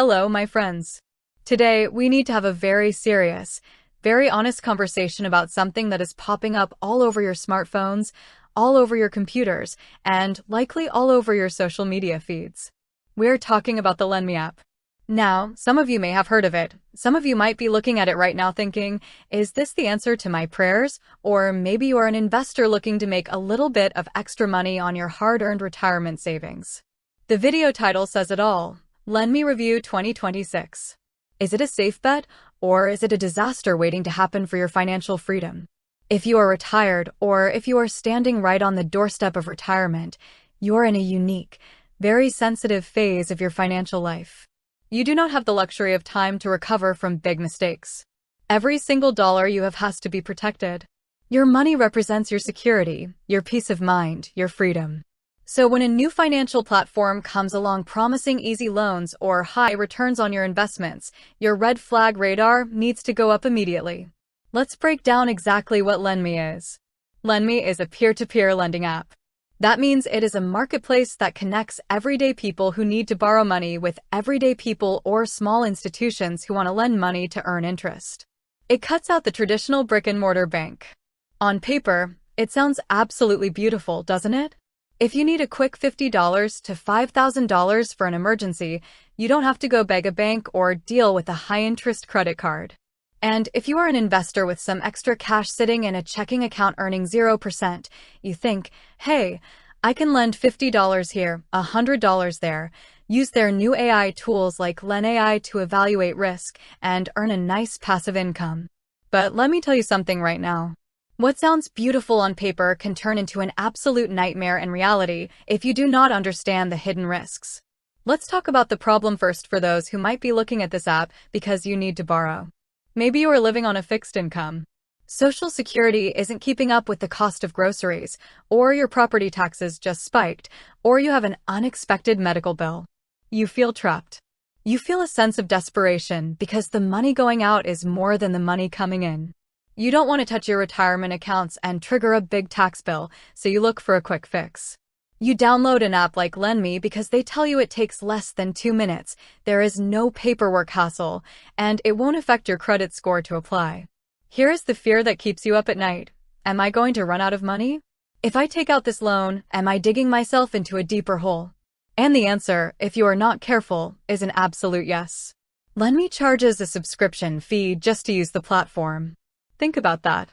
Hello, my friends. Today, we need to have a very serious, very honest conversation about something that is popping up all over your smartphones, all over your computers, and likely all over your social media feeds. We're talking about the Lenme app. Now, some of you may have heard of it. Some of you might be looking at it right now thinking, is this the answer to my prayers? Or maybe you are an investor looking to make a little bit of extra money on your hard-earned retirement savings. The video title says it all. Lenme Review 2026. Is it a safe bet, or is it a disaster waiting to happen for your financial freedom? If you are retired, or if you are standing right on the doorstep of retirement, you are in a unique, very sensitive phase of your financial life. You do not have the luxury of time to recover from big mistakes. Every single dollar you have has to be protected. Your money represents your security, your peace of mind, your freedom. So when a new financial platform comes along promising easy loans or high returns on your investments, your red flag radar needs to go up immediately. Let's break down exactly what Lenme is. Lenme is a peer-to-peer lending app. That means it is a marketplace that connects everyday people who need to borrow money with everyday people or small institutions who want to lend money to earn interest. It cuts out the traditional brick-and-mortar bank. On paper, it sounds absolutely beautiful, doesn't it? If you need a quick $50 to $5,000 for an emergency, you don't have to go beg a bank or deal with a high-interest credit card. And if you are an investor with some extra cash sitting in a checking account earning 0%, you think, hey, I can lend $50 here, $100 there, use their new AI tools like Lenme to evaluate risk, and earn a nice passive income. But let me tell you something right now. What sounds beautiful on paper can turn into an absolute nightmare in reality if you do not understand the hidden risks. Let's talk about the problem first for those who might be looking at this app because you need to borrow. Maybe you are living on a fixed income. Social Security isn't keeping up with the cost of groceries, or your property taxes just spiked, or you have an unexpected medical bill. You feel trapped. You feel a sense of desperation because the money going out is more than the money coming in. You don't want to touch your retirement accounts and trigger a big tax bill, so you look for a quick fix. You download an app like Lenme because they tell you it takes less than 2 minutes, there is no paperwork hassle, and it won't affect your credit score to apply. Here is the fear that keeps you up at night. Am I going to run out of money? If I take out this loan, am I digging myself into a deeper hole? And the answer, if you are not careful, is an absolute yes. Lenme charges a subscription fee just to use the platform. Think about that.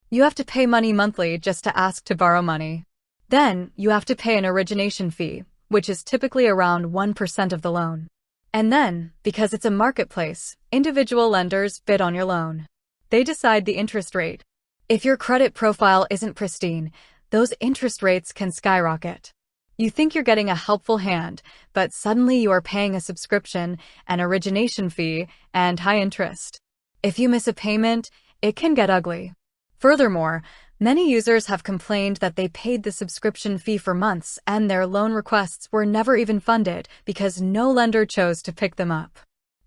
You have to pay money monthly just to ask to borrow money. Then, you have to pay an origination fee, which is typically around 1% of the loan. And then, because it's a marketplace, individual lenders bid on your loan. They decide the interest rate. If your credit profile isn't pristine, those interest rates can skyrocket. You think you're getting a helpful hand, but suddenly you are paying a subscription, an origination fee, and high interest. If you miss a payment, it can get ugly. Furthermore, many users have complained that they paid the subscription fee for months and their loan requests were never even funded because no lender chose to pick them up.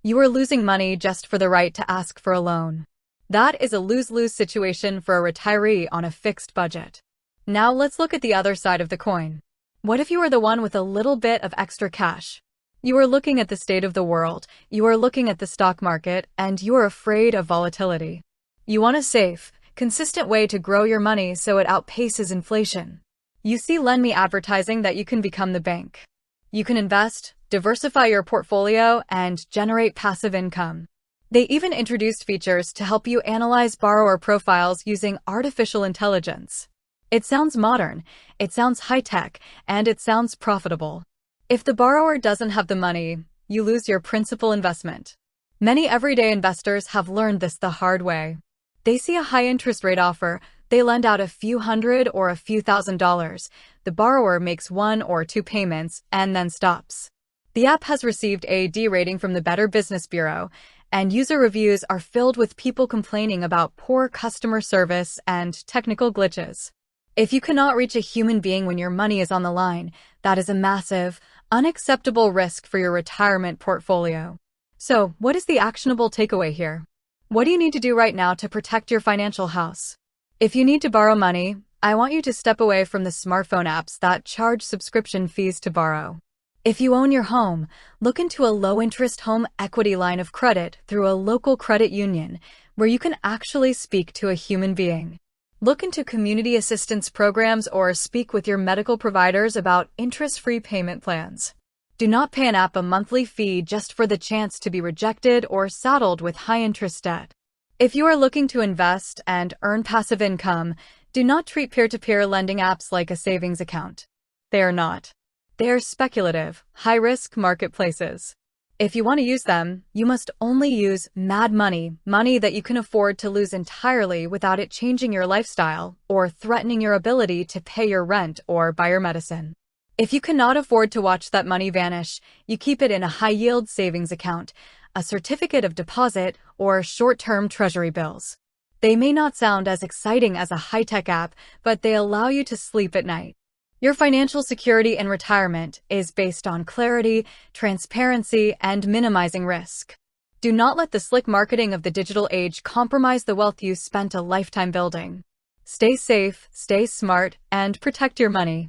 You are losing money just for the right to ask for a loan. That is a lose-lose situation for a retiree on a fixed budget. Now let's look at the other side of the coin. What if you are the one with a little bit of extra cash? You are looking at the state of the world, you are looking at the stock market, and you are afraid of volatility. You want a safe, consistent way to grow your money so it outpaces inflation. You see Lenme advertising that you can become the bank. You can invest, diversify your portfolio, and generate passive income. They even introduced features to help you analyze borrower profiles using artificial intelligence. It sounds modern, it sounds high-tech, and it sounds profitable. If the borrower doesn't have the money, you lose your principal investment. Many everyday investors have learned this the hard way. They see a high interest rate offer, they lend out a few hundred or a few $1,000s. The borrower makes 1 or 2 payments and then stops. The app has received a D rating from the Better Business Bureau, and user reviews are filled with people complaining about poor customer service and technical glitches. If you cannot reach a human being when your money is on the line, that is a massive, unacceptable risk for your retirement portfolio. So, what is the actionable takeaway here? What do you need to do right now to protect your financial house? If you need to borrow money, I want you to step away from the smartphone apps that charge subscription fees to borrow. If you own your home, look into a low-interest home equity line of credit through a local credit union where you can actually speak to a human being. Look into community assistance programs or speak with your medical providers about interest-free payment plans. Do not pay an app a monthly fee just for the chance to be rejected or saddled with high-interest debt. If you are looking to invest and earn passive income, do not treat peer-to-peer lending apps like a savings account. They are not. They are speculative, high-risk marketplaces. If you want to use them, you must only use mad money, money that you can afford to lose entirely without it changing your lifestyle or threatening your ability to pay your rent or buy your medicine. If you cannot afford to watch that money vanish, you keep it in a high-yield savings account, a certificate of deposit, or short-term treasury bills. They may not sound as exciting as a high-tech app, but they allow you to sleep at night. Your financial security in retirement is based on clarity, transparency, and minimizing risk. Do not let the slick marketing of the digital age compromise the wealth you spent a lifetime building. Stay safe, stay smart, and protect your money.